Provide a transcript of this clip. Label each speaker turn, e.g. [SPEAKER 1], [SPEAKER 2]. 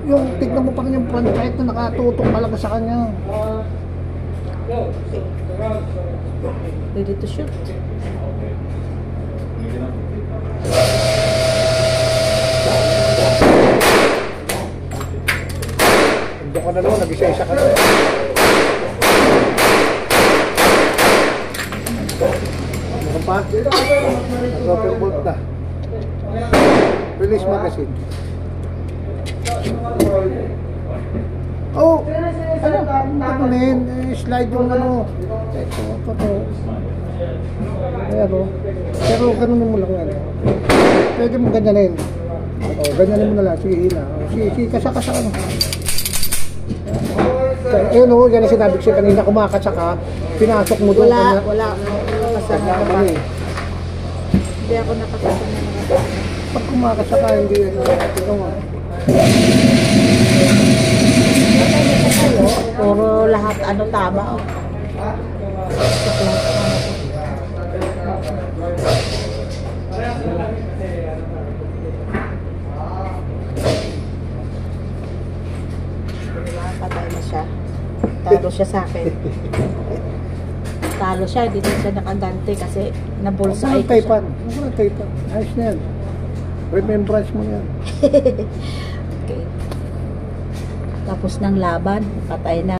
[SPEAKER 1] yung tignan mo pa rin yung front sight na nakatutok talaga sa kanya.
[SPEAKER 2] Ready to shoot.
[SPEAKER 1] Doon ka na naman, nag-isa-isa ka na. Ano pa? Nag-open bolt na. Release magazine. Oh! Ano na yun? Slide yung ano. Ito. Ayan o. Pero ganunin mo lang yan. Pwede mo ganyanin. O, ganyanin mo na lang. Sige, hila. Sige, kasa-kasa ano. Ayun o, yan ang sinabi ko siya kanina. Kumakatsa ka, pinasok mo doon.
[SPEAKER 2] Wala. Nakasama ka ba? Hindi ako nakasama.
[SPEAKER 1] Pag kumakatsa ka, hindi yan. Ito nga.
[SPEAKER 2] Puro lahat ano tama. Patay na siya. Talo siya sa akin. Talo siya, hindi siya nakaganti kasi nabulsay ko siya.
[SPEAKER 1] Walang taypan. Ayos na yan. Remembrance mo yan.
[SPEAKER 2] Okay. Tapos ng laban, patay na.